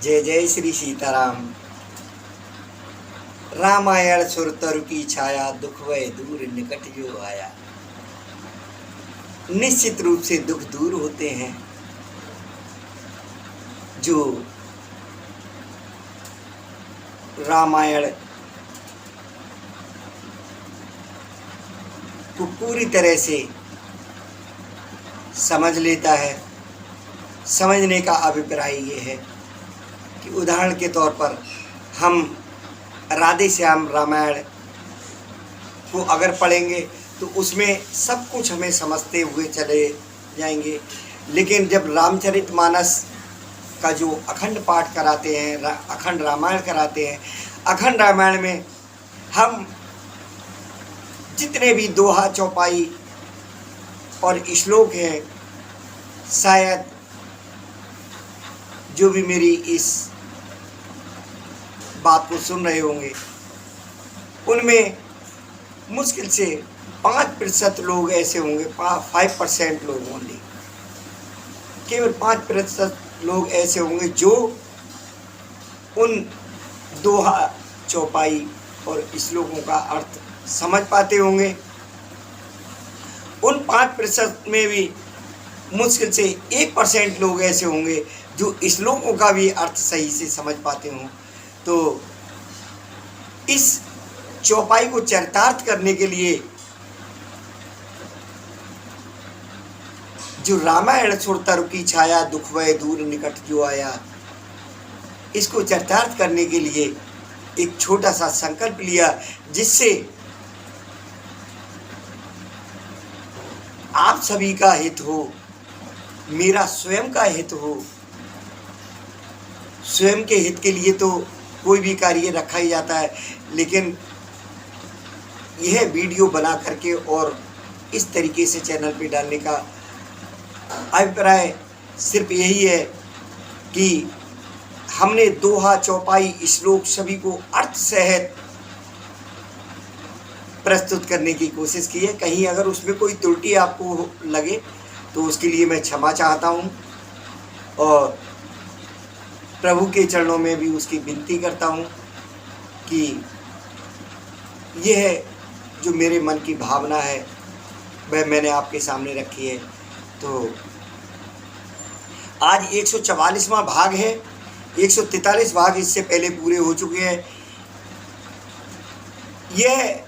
जय जय श्री सीताराम। रामायण सुर तरु की छाया, दुख वह दूर निकट जो आया। निश्चित रूप से दुख दूर होते हैं जो रामायण को पूरी तरह से समझ लेता है। समझने का अभिप्राय ये है कि उदाहरण के तौर पर हम राधे श्याम रामायण को अगर पढ़ेंगे तो उसमें सब कुछ हमें समझते हुए चले जाएंगे, लेकिन जब रामचरितमानस का जो अखंड पाठ कराते हैं, अखंड रामायण कराते हैं, अखंड रामायण में हम जितने भी दोहा चौपाई और श्लोक हैं, शायद जो भी मेरी इस बात को सुन रहे होंगे उनमें मुश्किल से 5% लोग ऐसे होंगे, 5% लोग ओनली, केवल 5% लोग ऐसे होंगे जो उन दोहा चौपाई और श्लोकों का अर्थ समझ पाते होंगे। उन 5% में भी मुश्किल से 1% लोग ऐसे होंगे जो श्लोकों का भी अर्थ सही से समझ पाते हों। तो इस चौपाई को चरितार्थ करने के लिए जो रामायण सुर तरु की छाया, दुख वह दूर निकट जो आया, इसको चरितार्थ करने के लिए एक छोटा सा संकल्प लिया, जिससे आप सभी का हित हो, मेरा स्वयं का हित हो। स्वयं के हित के लिए तो कोई भी कार्य रखा ही जाता है, लेकिन यह वीडियो बना करके और इस तरीके से चैनल पे डालने का अभिप्राय सिर्फ यही है कि हमने दोहा चौपाई श्लोक सभी को अर्थ सहित प्रस्तुत करने की कोशिश की है। कहीं अगर उसमें कोई त्रुटि आपको लगे तो उसके लिए मैं क्षमा चाहता हूँ और प्रभु के चरणों में भी उसकी विनती करता हूँ कि यह जो मेरे मन की भावना है वह मैंने आपके सामने रखी है। तो आज 144वां भाग है, 143 भाग इससे पहले पूरे हो चुके हैं। यह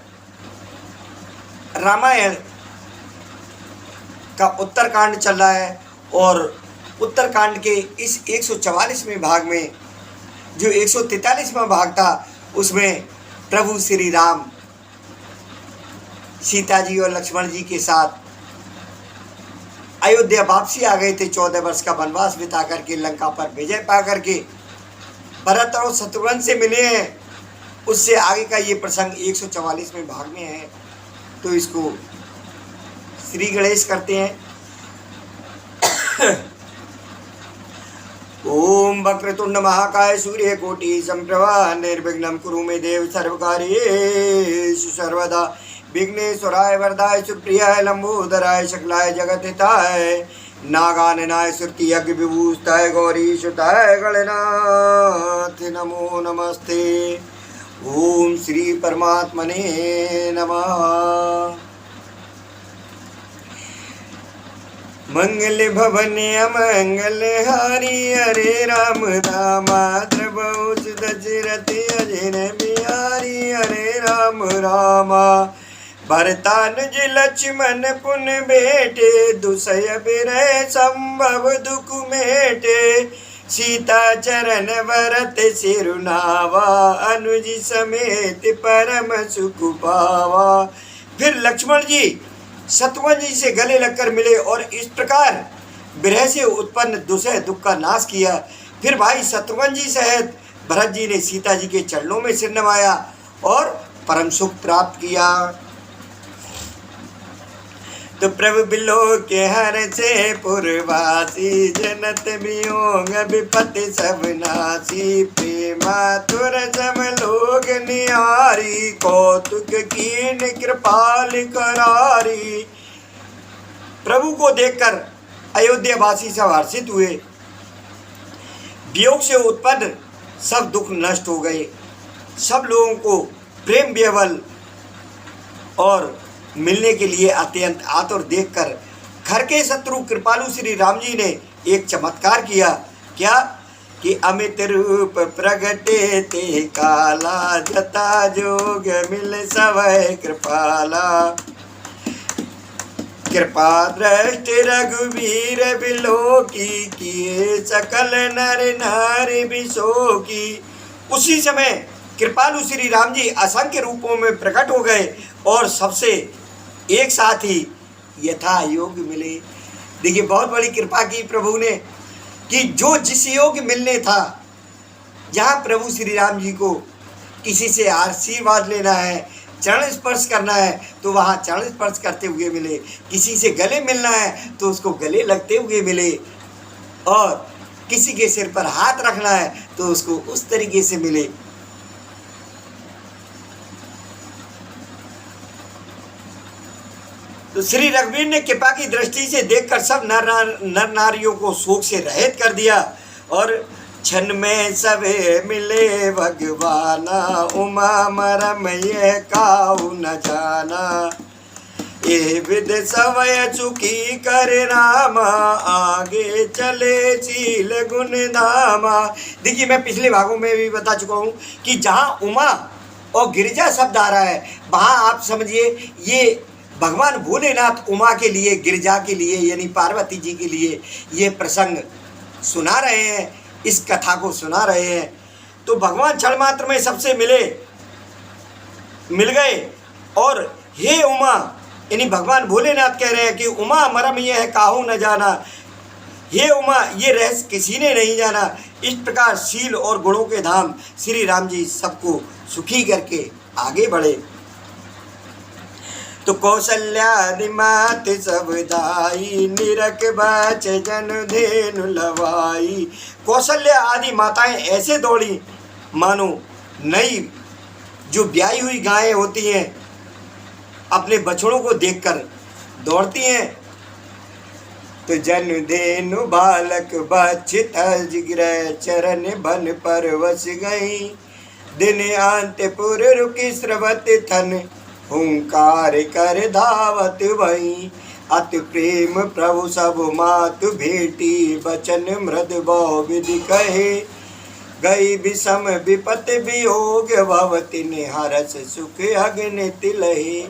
रामायण का उत्तरकांड चल रहा है और उत्तरकांड के इस 144वें भाग में जो 143वां भाग था उसमें प्रभु श्री राम सीता जी और लक्ष्मण जी के साथ अयोध्या वापसी आ गए थे। 14 वर्ष का वनवास बिता करके लंका पर विजय पा करके भरत और शत्रुघ्न से मिले हैं। उससे आगे का ये प्रसंग 144वें भाग में है। तो इसको श्री गणेश करते हैं। ओम वक्रतुंड महाकाय सूर्य कोटि संप्रभा निर्विघ्नं कुरु मे देव सर्वकार्येषु सर्वदा। विघ्नेश्वराय वरदाय सुप्रियाय लंबोदराय सकलाय जगतहिताय नागाननाय श्रुति यज्ञ विभूषिताय गौरी सुताय गणनाथ नमो नमस्ते। ओम श्री परमात्मने नमः। मंगल भवन अमंगल हारी, हरे राम रामा द्रवहुस दशरथ अजन बिहारी, हरे राम रामा। भरतानुज लक्ष्मण पुन बेटे, दुसय बिरह संभव दुख मेटे। सीता चरण भरत सिरुनावा, अनुज समेत परम सुख पावा। फिर लक्ष्मण जी शत्रुघ्न जी से गले लगकर मिले और इस प्रकार विरह से उत्पन्न दुसह दुख का नाश किया। फिर भाई शत्रुघ्न जी सहित भरत जी ने सीता जी के चरणों में सिर नवाया और परम सुख प्राप्त किया। तो प्रभु बिलो के हर से पुरवासी, जनत वियोग विपत्ति सब नासी। प्रेमा तुर सब लोग निहारी, कौतुक कीन कृपाल करारी। प्रभु को देखकर अयोध्या वासी सब हर्षित हुए। वियोग से उत्पन्न सब दुख नष्ट हो गए। सब लोगों को प्रेम विह्वल और मिलने के लिए अत्यंत आतुर देखकर घर के शत्रु कृपालु श्री राम जी ने एक चमत्कार किया। क्या कि अमित रूप प्रगटे ते काला, जता जोग मिल सवै कृपाला। कृपा दृष्टि रघुवीर बिलोकी, किए सकल नर नारी बिशोकी। उसी समय कृपालु श्री राम जी असंख्य रूपों में प्रकट हो गए और सबसे एक साथ ही यथा योग मिले। देखिए बहुत बड़ी कृपा की प्रभु ने कि जो जिस योग मिलने था, जहाँ प्रभु श्री राम जी को किसी से आशीर्वाद लेना है, चरण स्पर्श करना है तो वहाँ चरण स्पर्श करते हुए मिले, किसी से गले मिलना है तो उसको गले लगते हुए मिले, और किसी के सिर पर हाथ रखना है तो उसको उस तरीके से मिले। तो श्री रघुवीर ने कृपा की दृष्टि से देखकर सब नर नारियों को शोक से रहित कर दिया और क्षण में सवे मिले भगवाना, उमा मरम यह काहू न जाना। ये विद सवय चुकी कर रामा, आगे चले चील गुण धामा। देखिए मैं पिछले भागों में भी बता चुका हूँ कि जहाँ उमा और गिरिजा शब्द आ रहा है, वहाँ आप समझिए ये भगवान भोलेनाथ उमा के लिए, गिरिजा के लिए यानी पार्वती जी के लिए ये प्रसंग सुना रहे हैं, इस कथा को सुना रहे हैं। तो भगवान क्षण मात्र में सबसे मिल गए और हे उमा, यानी भगवान भोलेनाथ कह रहे हैं कि उमा मरम यह काहू न जाना, हे उमा ये रहस्य किसी ने नहीं जाना। इस प्रकार शील और गुणों के धाम श्री राम जी सबको सुखी करके आगे बढ़े। तो कौशल्यादि मात सब दाई, निरख बच जन धेनु लवाई। कौशल्या आदि माताएं ऐसे दौड़ी मानो नई जो ब्याई हुई गायें होती हैं अपने बछड़ों को देखकर दौड़ती हैं। तो जन धेनु बालक बछित जिग्रह, चरण बन पर वस गई। दिन अंतपुर रुकी स्रवत थन, हुंकार कर धावत भई। अति प्रेम प्रभु सब मातु भेटी, बचन मृद बहु विधि कहे। गई विषम विपत वियोग, भवति निहरस सुख अग्नि तिलहे।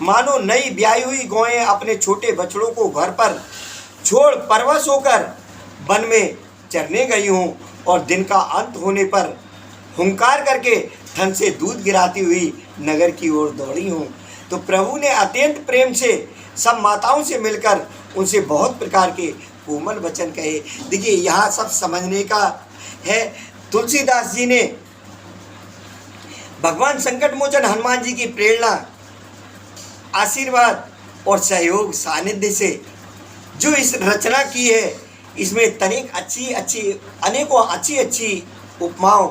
मानो नई ब्याई हुई गौएं अपने छोटे बछड़ों को घर पर छोड़ परवश होकर वन में चरने गई हूँ और दिन का अंत होने पर हुंकार करके थन से दूध गिराती हुई नगर की ओर दौड़ी हूँ। तो प्रभु ने अत्यंत प्रेम से सब माताओं से मिलकर उनसे बहुत प्रकार के कोमल वचन कहे। देखिए यहाँ सब समझने का है। तुलसीदास जी ने भगवान संकट मोचन हनुमान जी की प्रेरणा, आशीर्वाद और सहयोग सानिध्य से जो इस रचना की है, इसमें तनिक अनेकों अच्छी उपमाओं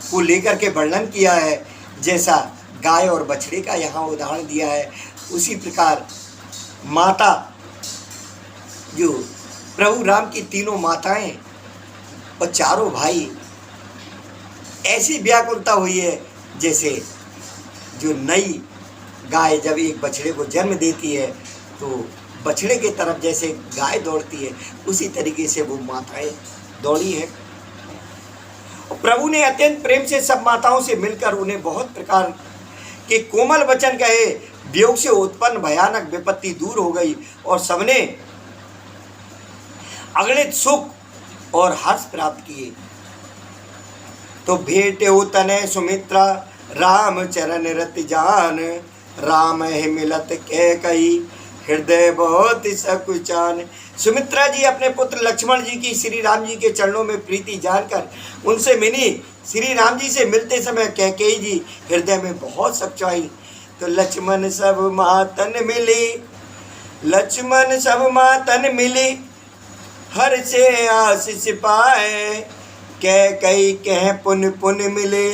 को लेकर के वर्णन किया है। जैसा गाय और बछड़े का यहाँ उदाहरण दिया है, उसी प्रकार माता जो प्रभु राम की तीनों माताएं और चारों भाई, ऐसी व्याकुलता हुई है जैसे जो नई गाय जब एक बछड़े को जन्म देती है तो बछड़े के तरफ जैसे गाय दौड़ती है, उसी तरीके से वो माताएं दौड़ी है। प्रभु ने अत्यंत प्रेम से सब माताओं से मिलकर उन्हें बहुत प्रकार के कोमल वचन कहे। वियोग से उत्पन्न भयानक विपत्ति दूर हो गई और सबने अगणित सुख और हर्ष प्राप्त किए। तो भेटे तने सुमित्रा, राम चरण रत जान। राम है मिलत कह कही, हृदय बहुत सकुचान। सुमित्रा जी अपने पुत्र लक्ष्मण जी की श्री राम जी के चरणों में प्रीति जानकर उनसे मिली। श्री राम जी से मिलते समय कैकेयी जी हृदय में बहुत सच्चाई। तो लक्ष्मण सब मातन मिली, लक्ष्मण सब मातन मिली, हर से आशीष पाए। कैकेयी कह पुन पुन मिले,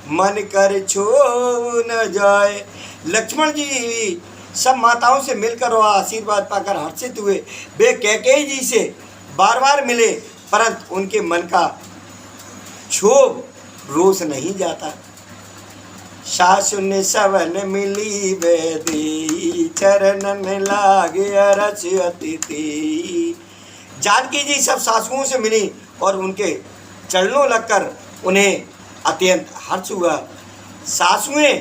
मन कर छो न जाए। लक्ष्मण जी सब माताओं से मिलकर और आशीर्वाद पाकर हर्षित हुए। वे कैकेयी जी से बार बार मिले, परंतु उनके मन का क्षोभ रोष नहीं जाता। सासु ने सवन मिली बेदी, चरणन लागे अरच अतिथि। जानकी जी सब सासुओं से मिली और उनके चरणों लगकर उन्हें अत्यंत हर्ष हुआ। सासुएं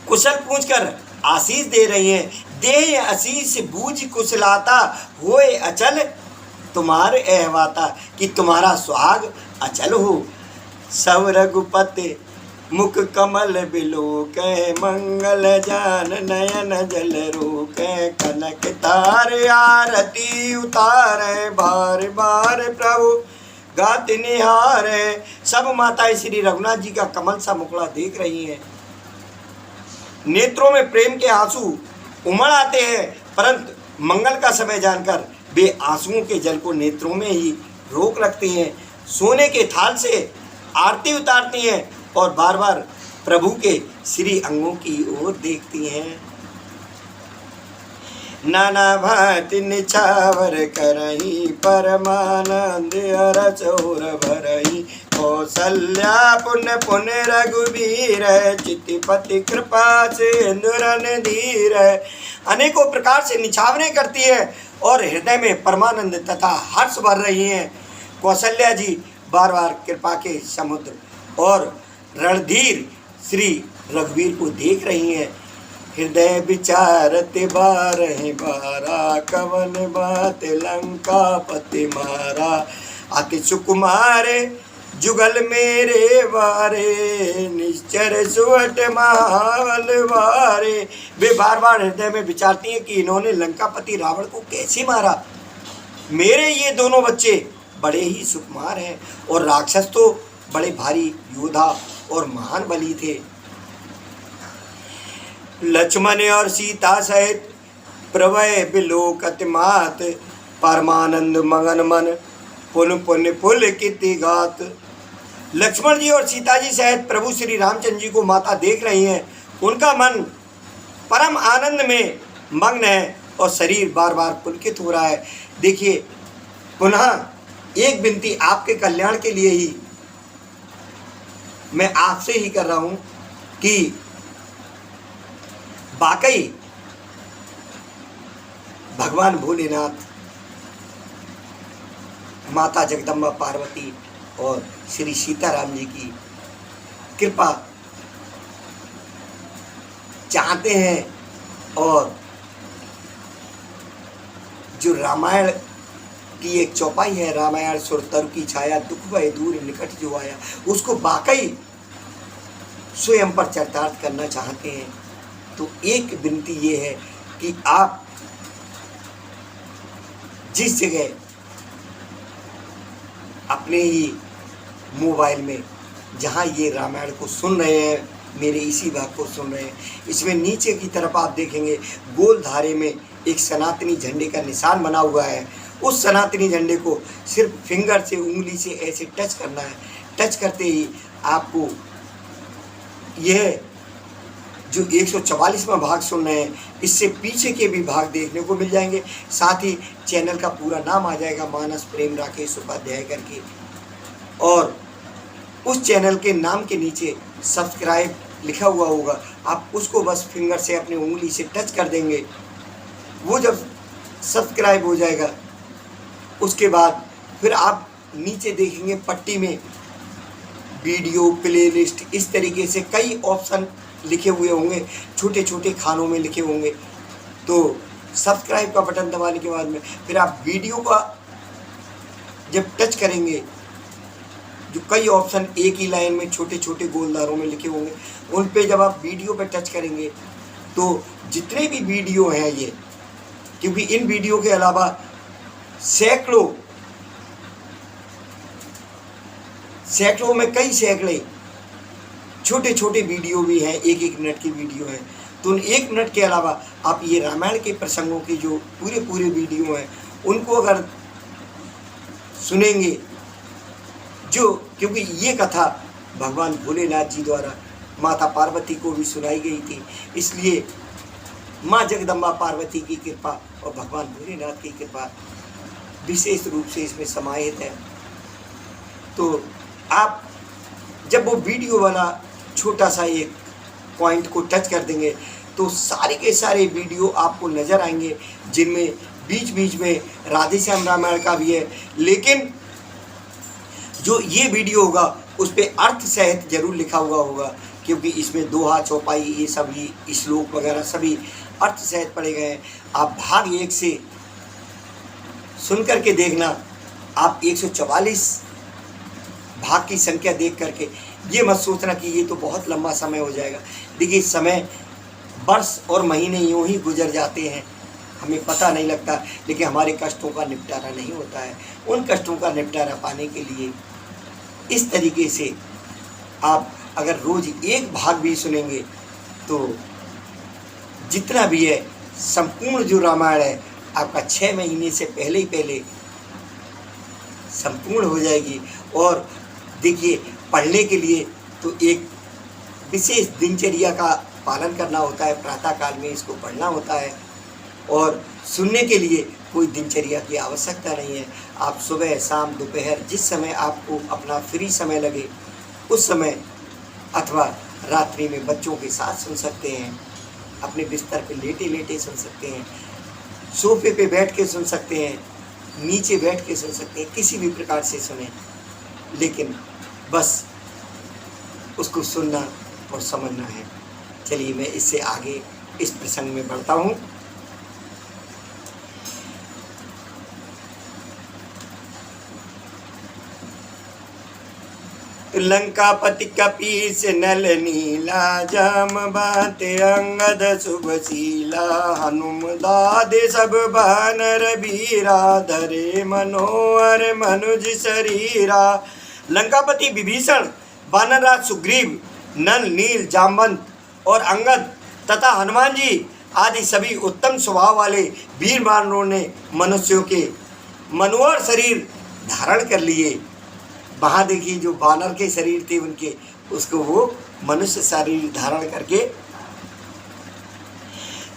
कुशल पूछकर आशीष दे रही हैं। दे आशीष बूझ कुशलाता, होए अचल तुम्हारे एहवाता, कि तुम्हारा सुहाग अचल हो। सब रघुपति मुख कमल बिलोकै, मंगल जान नयन जल रोकै। कनक तार आरती उतारे, बार बार प्रभु गात निहारे। सब माताएं श्री रघुनाथ जी का कमल सा मुखड़ा देख रही हैं। नेत्रों में प्रेम के आंसू उमड़ आते हैं, परंतु मंगल का समय जानकर वे आंसुओं के जल को नेत्रों में ही रोक रखती हैं। सोने के थाल से आरती उतारती हैं और बार बार प्रभु के श्री अंगों की ओर देखती हैं। नाना भांति निछावर करही, परमानंद अरचौर भरही। कौसल्या पुण्य पुण्य रघुवीर, चितिपति कृपा सिंधुरन धीर। अनेकों प्रकार से निछावरें करती है और हृदय में परमानंद तथा हर्ष भर रही हैं। कौशल्या जी बार बार कृपा के समुद्र और रणधीर श्री रघुवीर को देख रही हैं। हृदय विचारत बारह बारा, कवन बात लंका पति मारा। अति सुकुमारे जुगल मेरे वारे, निश्चर सुवट महाबल वारे। वे बार बार हृदय में विचारती हैं कि इन्होंने लंकापति रावण को कैसे मारा। मेरे ये दोनों बच्चे बड़े ही सुकुमार हैं और राक्षस तो बड़े भारी योद्धा और महान बली थे। लक्ष्मण और सीता सहित प्रभय बिलोकत मात, परमानंद मगन मन पुन पुण्य पुल किति गात। लक्ष्मण जी और सीता जी सहित प्रभु श्री रामचंद्र जी को माता देख रही हैं। उनका मन परम आनंद में मग्न है और शरीर बार बार पुलकित हो रहा है। देखिए, पुनः एक विनती आपके कल्याण के लिए ही मैं आपसे ही कर रहा हूं कि वाकई भगवान भोलेनाथ, माता जगदम्बा पार्वती और श्री सीताराम जी की कृपा चाहते हैं। और जो रामायण की एक चौपाई है, रामायण सुर तरु की छाया, दुख भय दूर निकट जो आया, उसको वाकई स्वयं पर चरितार्थ करना चाहते हैं तो एक विनती ये है कि आप जिस जगह अपने ही मोबाइल में जहाँ ये रामायण को सुन रहे हैं, मेरे इसी भाग को सुन रहे हैं, इसमें नीचे की तरफ आप देखेंगे गोल धारे में एक सनातनी झंडे का निशान बना हुआ है। उस सनातनी झंडे को सिर्फ फिंगर से, उंगली से ऐसे टच करना है। टच करते ही आपको यह जो 144वां भाग सुन रहे हैं, इससे पीछे के भी भाग देखने को मिल जाएंगे। साथ ही चैनल का पूरा नाम आ जाएगा, मानस प्रेम राकेश उपाध्याय करके, और उस चैनल के नाम के नीचे सब्सक्राइब लिखा हुआ होगा। आप उसको बस फिंगर से अपनी उंगली से टच कर देंगे। वो जब सब्सक्राइब हो जाएगा उसके बाद फिर आप नीचे देखेंगे पट्टी में वीडियो, प्लेलिस्ट, इस तरीके से कई ऑप्शन लिखे हुए होंगे, छोटे छोटे खानों में लिखे होंगे। तो सब्सक्राइब का बटन दबाने के बाद में फिर आप वीडियो का जब टच करेंगे, जो कई ऑप्शन एक ही लाइन में छोटे छोटे गोलदारों में लिखे होंगे, उन पे जब आप वीडियो पे टच करेंगे तो जितने भी वीडियो हैं ये, क्योंकि इन वीडियो के अलावा सैकड़ों में कई सैकड़े छोटे छोटे वीडियो भी हैं, एक एक मिनट की वीडियो हैं। तो उन एक मिनट के अलावा आप ये रामायण के प्रसंगों के जो पूरे पूरे वीडियो हैं उनको अगर सुनेंगे, क्योंकि ये कथा भगवान भोलेनाथ जी द्वारा माता पार्वती को भी सुनाई गई थी, इसलिए माँ जगदम्बा पार्वती की कृपा और भगवान भोलेनाथ की कृपा विशेष रूप से इसमें समाहित है। तो आप जब वो वीडियो वाला छोटा सा एक पॉइंट को टच कर देंगे तो सारे के सारे वीडियो आपको नज़र आएंगे, जिनमें बीच बीच में राधे श्याम रामायण का भी है, लेकिन जो ये वीडियो होगा उस पर अर्थ सहित जरूर लिखा हुआ होगा, क्योंकि इसमें दोहा चौपाई ये सभी श्लोक वगैरह सभी अर्थ सहित पढ़े गए हैं। आप भाग 1 से सुन करके देखना, आप 144 भाग की संख्या देख करके ये मत सोचना कि ये तो बहुत लंबा समय हो जाएगा। देखिए, समय वर्ष और महीने यूं ही गुजर जाते हैं, हमें पता नहीं लगता, लेकिन हमारे कष्टों का निपटारा नहीं होता है। उन कष्टों का निपटारा पाने के लिए इस तरीके से आप अगर रोज़ एक भाग भी सुनेंगे तो जितना भी है संपूर्ण जो रामायण है आपका 6 महीने से पहले संपूर्ण हो जाएगी। और देखिए, पढ़ने के लिए तो एक विशेष दिनचर्या का पालन करना होता है, प्रातः काल में इसको पढ़ना होता है, और सुनने के लिए कोई दिनचर्या की आवश्यकता नहीं है। आप सुबह शाम दोपहर जिस समय आपको अपना फ्री समय लगे उस समय, अथवा रात्रि में बच्चों के साथ सुन सकते हैं, अपने बिस्तर पे लेटे लेटे सुन सकते हैं, सोफे पे बैठ के सुन सकते हैं, नीचे बैठ के सुन सकते हैं, किसी भी प्रकार से सुने, लेकिन बस उसको सुनना और समझना है। चलिए मैं इससे आगे इस प्रसंग में बढ़ता हूँ। लंकापति कपीस नल नीला, जामवंत अंगद शुभशीला, हनुम दादे सब वानर वीरा, धरे मनोहर मनुज शरीरा। लंकापति विभीषण, वानरराज सुग्रीव, नल नील जामवंत और अंगद तथा हनुमान जी आदि सभी उत्तम स्वभाव वाले वीर वानरों ने मनुष्यों के मनोहर शरीर धारण कर लिए। वहाँ देखिए, जो वानर के शरीर थे उनके, उसको वो मनुष्य शरीर धारण करके,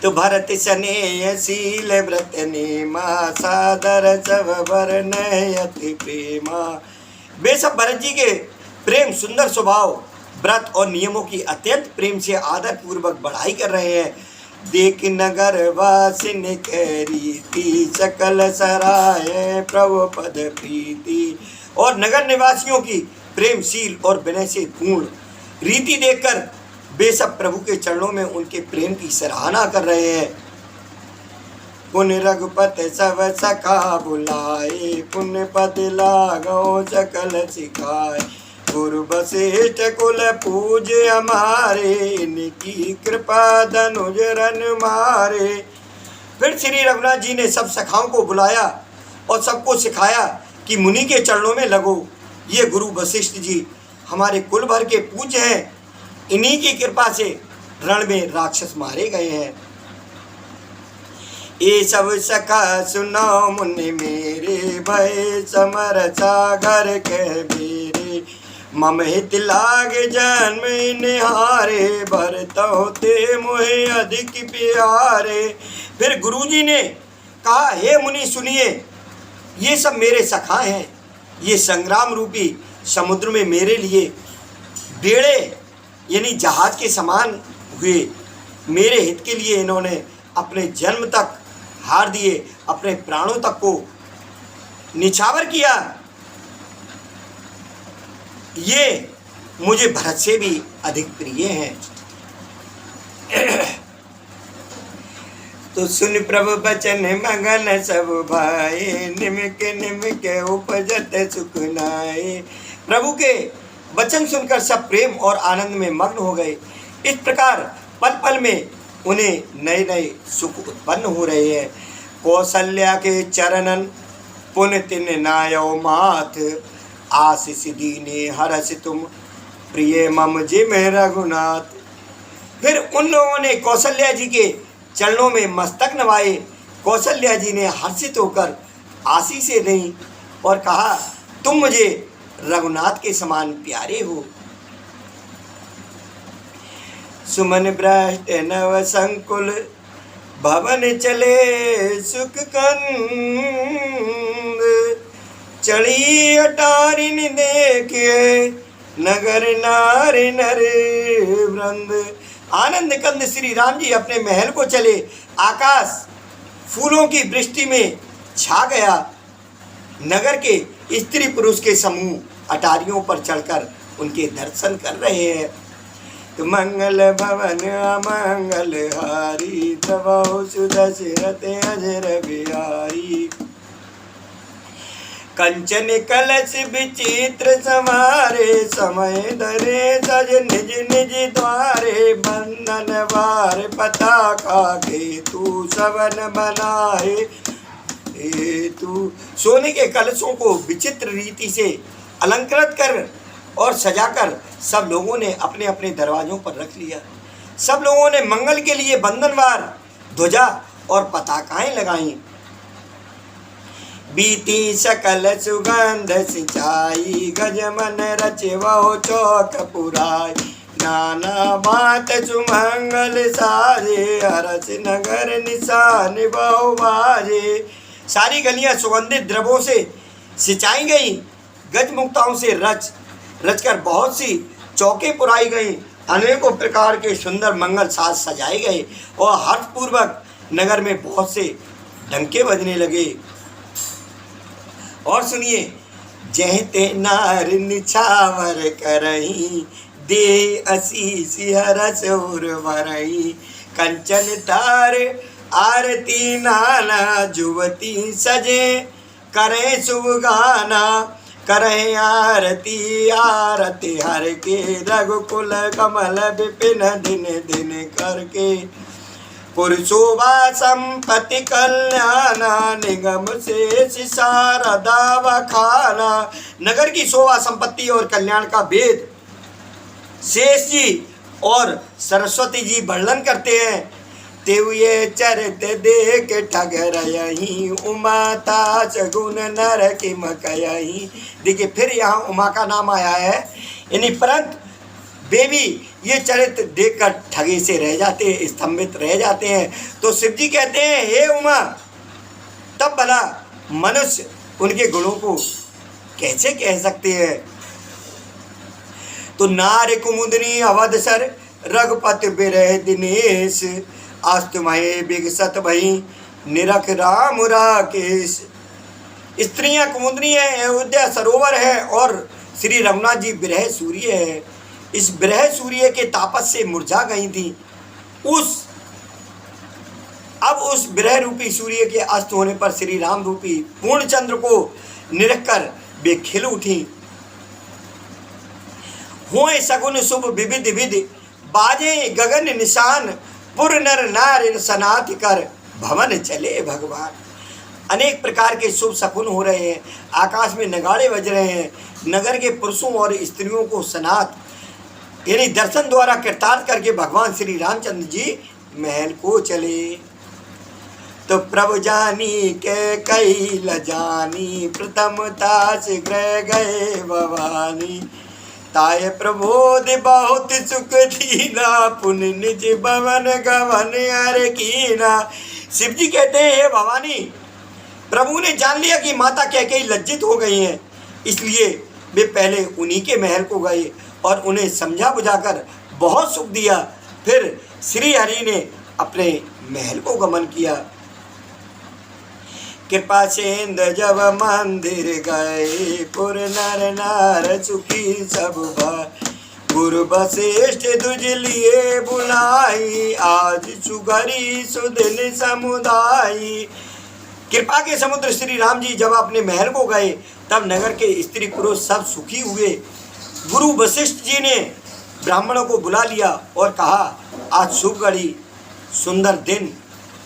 तो भरत स्नेहशील व्रत नेमा, सादर सब वर्णयति प्रेमा। वे सब भरत जी के प्रेम सुंदर स्वभाव, व्रत और नियमों की अत्यंत प्रेम से आदर पूर्वक बढ़ाई कर रहे हैं। देख नगर वासिन रीति, सकल सराय प्रभु पद प्रीति। और नगर निवासियों की प्रेमशील और विनय से पूर्ण रीति देखकर वे सब प्रभु के चरणों में उनके प्रेम की सराहना कर रहे हैं। पुण्य रघुपत सब सखा बुलाए, पुण्य पद लागो सकल सिखाए, गुरु वशिष्ठ कुल पूज हमारे, इनकी कृपा धनुज रन मारे। फिर श्री रघुनाथ जी ने सब सखाओं को बुलाया और सबको सिखाया कि मुनि के चरणों में लगो, ये गुरु वशिष्ठ जी हमारे कुल भर के पूज्य हैं, इन्हीं की कृपा से रण में राक्षस मारे गए हैं। ये सब सखा सुनो मुनि मेरे, भय समर सागर के बेरे, मम हित लाग जन्म निहारे, भरतौ ते मोहे अधिक प्यारे। फिर गुरुजी ने कहा, हे मुनि सुनिए, ये सब मेरे सखा हैं, ये संग्राम रूपी समुद्र में मेरे लिए बेड़े यानी जहाज के समान हुए। मेरे हित के लिए इन्होंने अपने जन्म तक हार दिए, अपने प्राणों तक को निछावर किया। ये मुझे भरत से भी अधिक प्रिय हैं। तो सुन प्रभु बचन मगन सब भाई, निमिक निमिक उपजत सुख नाए। प्रभु के वचन सुनकर सब प्रेम और आनंद में मग्न हो गए। इस प्रकार पल पल में उन्हें नए नए सुख उत्पन्न हो रहे हैं। कौशल्या के चरणन पुण्य तिन नायो माथ, आशीष दीने हरस तुम प्रिय मम जिम रघुनाथ। फिर उन लोगों ने कौशल्या जी के चरणों में मस्तक नवाए। कौशल्या जी ने हर्षित होकर आशीषें दी और कहा, तुम मुझे रघुनाथ के समान प्यारे हो। सुमन भ्रष्ट नव संकुल, भवन चले सुख कंद, चढ़ी अटारिन देखे नगर नारी नरे वृंद। आनंद कंद श्री राम जी अपने महल को चले। आकाश फूलों की वृष्टि में छा गया। नगर के स्त्री पुरुष के समूह अटारियों पर चढ़कर उनके दर्शन कर रहे हैं। तो मंगल भवन अमंगल हारी द्रवहु सुदशरथ अजर बिहारी। कंचन कलश विचित्र समारे समय धरे सज निज निज द्वारे। बंधन वार पताका केतु सवन बनाए हेतु। सोने के कलशों को विचित्र रीति से अलंकृत कर और सजाकर सब लोगों ने अपने अपने दरवाजों पर रख लिया। सब लोगों ने मंगल के लिए बंधनवार ध्वजा और पताकाएं लगाईं। बीती सकल सुगंध सिंचाई गजमन रचवो चौक पुराई। नाना बात सुमंगल साजे हरस नगर निशान बहु बाजे। सारी गलियां सुगंधित द्रव्यों से सिंचाई गई। गजमुक्ताओं से रचकर बहुत सी चौकें पुराई गई। अनेकों प्रकार के सुंदर मंगल साज सजाए गए और हर्षपूर्वक नगर में बहुत से डंके बजने लगे। और सुनिए, जहते नार निछावर करही दे असीस हरस उर्वरही। कंचन तार आरती नाना जुवती सजे करें शुभ गाना। करें आरती आरती हर के रघुकुल कमल विपिन दिन दिन करके। पुरुषोभा संपत्ति कल्याणा निगम शेष शारदा वखाना। नगर की शोभा संपत्ति और कल्याण का भेद शेष जी और सरस्वती जी वर्णन करते हैं। तेउ ये चरित देख ठगर यही उमा ताच गुण नर की मकयही। देखिए फिर यहाँ उमा का नाम आया है। यानी परंतु देवी ये चरित्र देखकर ठगे से रह जाते हैं, स्तंभित रह जाते हैं। तो शिव जी कहते हैं, हे उमा, तब भला मनुष्य उनके गुणों को कैसे कह सकते हैं। तो नार कुमुदनी अवधसर रघुपति बिरह दिनेश। आस्तुमहे विगसत भई निरख राम राकेश। स्त्रियां कुमुदनी है, अयोध्या सरोवर है और श्री रघुनाथ जी बिरह सूर्य है। इस बिरह सूर्य के तापस से मुरझा गई थी। अब उस बिरह रूपी सूर्य के अस्त होने पर श्री राम रूपी पूर्ण चंद्र को निरख कर वे खिल उठी। हुए सगुन शुभ विविध विधि बाजे गगन निशान। पुर नर नार सनाथ कर भवन चले भगवान। अनेक प्रकार के शुभ शकुन हो रहे हैं। आकाश में नगाड़े बज रहे हैं। नगर के पुरुषों और स्त्रियों को सनाथ यानी दर्शन द्वारा कृतार्थ करके भगवान श्री रामचंद्र जी महल को चले। तो प्रभु जानी के कई ल जानी प्रथम तास ग्रह गए भवानी। ताय प्रबोध बहुत सुख दीना पुन निज भवन गवन हर कीना। शिव जी कहते हैं, हे भवानी, प्रभु ने जान लिया कि माता कैकेयी लज्जित हो गई हैं, इसलिए वे पहले उन्हीं के महल को गए और उन्हें समझा बुझाकर बहुत सुख दिया। फिर श्री हरि ने अपने महल को गमन किया। कृपा सेंद जब मंदिर गए पुर नर नार सुखी सब भाई। गुरु वशिष्ठ दुज लिए बुलाई आज सुगरी सुदिन समुदाई। कृपा के समुद्र श्री राम जी जब अपने महल को गए तब नगर के स्त्री पुरुष सब सुखी हुए। गुरु वशिष्ठ जी ने ब्राह्मणों को बुला लिया और कहा, आज शुभ घड़ी सुंदर दिन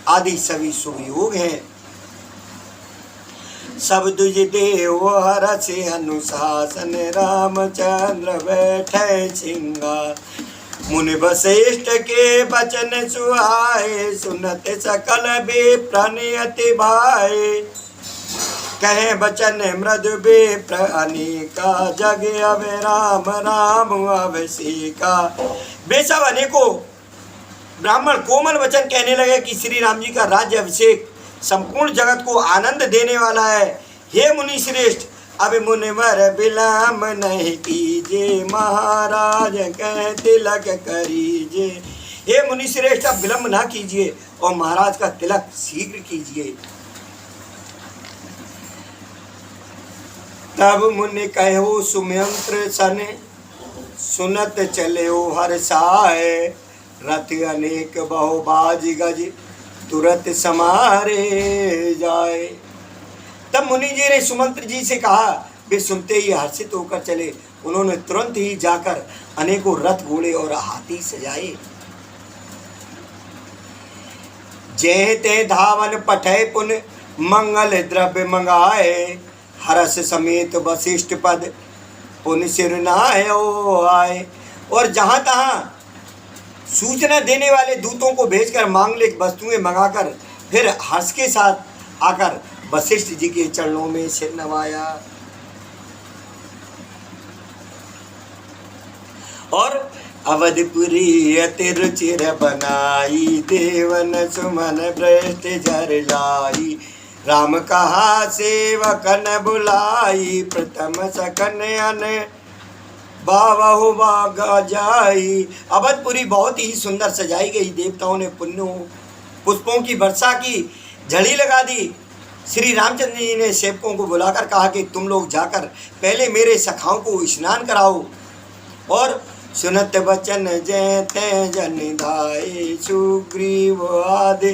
आदि सभी शुभ योग हैं। सब दुज देव हरस अनुशासन रामचंद्र बैठे सिंगार। मुनि वशिष्ठ के बचन सुहाए सुनत सकल विप्रनियति भाए। कहे बचन मृदु विप्र अनेका जग अब राम राम अवसीका। वे सब अनेकों ब्राह्मण कोमल वचन कहने लगे कि श्री राम जी का राज्य अभिषेक संपूर्ण जगत को आनंद देने वाला है। हे मुनि श्रेष्ठ, अब मुनिवर विलम्ब नहीं कीजिए, महाराज कह तिलक करीजिए। हे मुनि श्रेष्ठ, अब विलम्ब ना कीजिए और महाराज का तिलक शीघ्र कीजिए। तब मुनि कहो सुमंत्र सन, सुनत चले हर साय। रथ अनेक बहु बाज गज, तुरंत समारे जाए। तब मुनि जी ने सुमंत्र जी से कहा, वे सुनते ही हर्षित होकर चले। उन्होंने तुरंत ही जाकर अनेकों रथ घोड़े और हाथी सजाए। जय ते धावन पठय पुन, मंगल द्रव्य मंगाए। हरस समेत वशिष्ठ पद, पुन सिरनायो आए। और जहाँ तहाँ सूचना देने वाले दूतों को भेजकर मांगलिक वस्तुएं मंगाकर फिर हर्ष के साथ आकर वशिष्ठ जी के चरणों में सिर नवाया। और अवधपुरी अति रुचिर बनाई, देवन सुमन भ्रष्ट जर लाई। राम कहा सेवकन बुलाई, प्रथम सकन अन बावहु बागा जाई। अवधपुरी बहुत ही सुंदर सजाई गई। देवताओं ने पुष्पों की वर्षा की, झड़ी लगा दी। श्री रामचंद्र जी ने सेवकों को बुलाकर कहा कि तुम लोग जाकर पहले मेरे सखाओं को स्नान कराओ। और सुनत बचन जय ते जन धाये, सुग्रीव आदि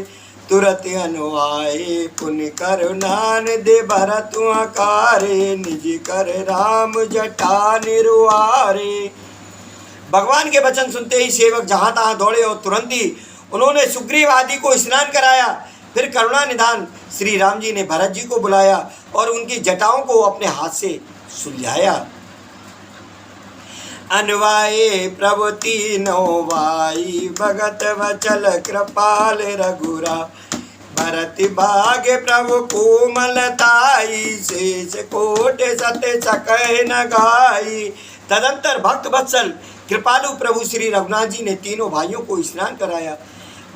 तुरत अनुआए। पुण्य करुणान दे भरत आकारे, निज कर राम जटा निर्वारे। भगवान के वचन सुनते ही सेवक जहाँ तहाँ दौड़े और तुरंत ही उन्होंने सुग्रीव आदि को स्नान कराया। फिर करुणा निधान श्री राम जी ने भरत जी को बुलाया और उनकी जटाओं को अपने हाथ से सुलझाया। अनवाये प्रभु तीनों वाई, भगत वचल कृपाल रघुरा। भरत भाग्य प्रभु कोमलताई, शेष कोट सत्य सकह न गाई। तदंतर भक्त वत्सल कृपालु प्रभु श्री रघुनाथ जी ने तीनों भाइयों को स्नान कराया।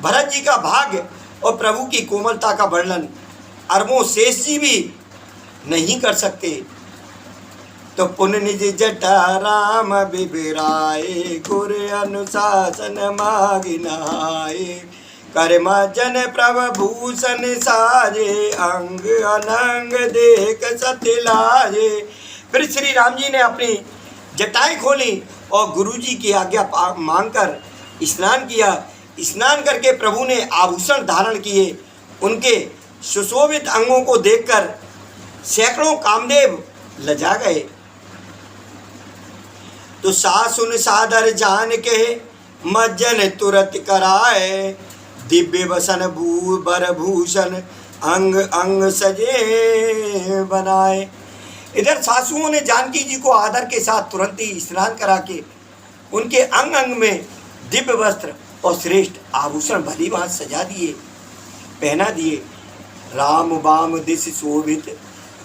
भरत जी का भाग्य और प्रभु की कोमलता का वर्णन अरबों शेष जी भी नहीं कर सकते। तो पुन निज जटा राम बिबिराए, गुर अनुशासन मागि नहाए। कर्म जन प्रभूषण साजे, अंग अनंग देख सत्य लाजे। फिर श्री राम जी ने अपनी जटाएं खोली और गुरु जी की आज्ञा मांगकर स्नान किया। स्नान करके प्रभु ने आभूषण धारण किए। उनके सुशोभित अंगों को देखकर सैकड़ों कामदेव लजा गए। तो सासुन सादर जान के मज्जन तुरत कराए। दिव्य वसन बर भूषण अंग अंग सजे बनाए। इधर सासुओं ने जानकी जी को आदर के साथ तुरंत ही स्नान करा के उनके अंग अंग में दिव्य वस्त्र और श्रेष्ठ आभूषण भली भांति सजा दिए, पहना दिए। राम बाम दिश शोभित,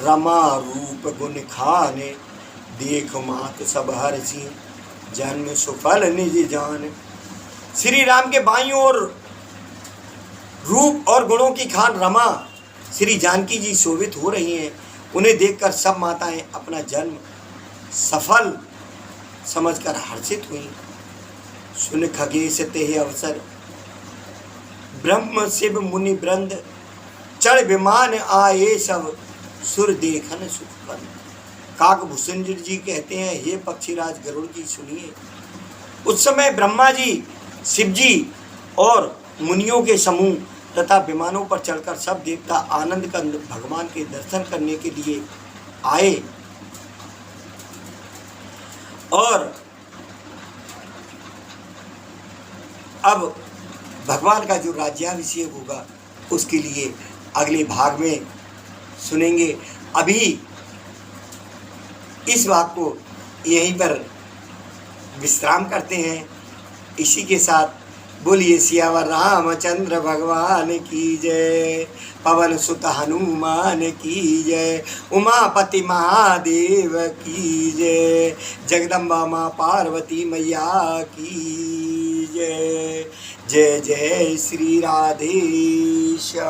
रमा रूप गुण खाने। देख मात सब हर्षि, जन्म सुफल निज जान। श्री राम के बाईं ओर रूप और गुणों की खान रमा श्री जानकी जी शोभित हो रही हैं। उन्हें देखकर सब माताएं अपना जन्म सफल समझकर हर्षित हुई। सुन खगेश तेह अवसर, ब्रह्म शिव मुनि वृंद। चढ़ विमान आए सब, सुर देखन सुखपन। काकभूषण जी कहते हैं, हे पक्षीराज गरुड़ जी सुनिए। उस समय ब्रह्मा जी, शिव जी और मुनियों के समूह तथा विमानों पर चढ़कर सब देवता आनंद कंद भगवान के दर्शन करने के लिए आए। और अब भगवान का जो राज्याभिषेक होगा उसके लिए अगले भाग में सुनेंगे। अभी इस बात को यहीं पर विश्राम करते हैं। इसी के साथ बोलिए सियावर रामचंद्र भगवान की जय, पवन सुत हनुमान की जय, उमापति महादेव की जय, जगदम्बा माँ पार्वती मैया की जय। जय जय श्री राधेश्याम।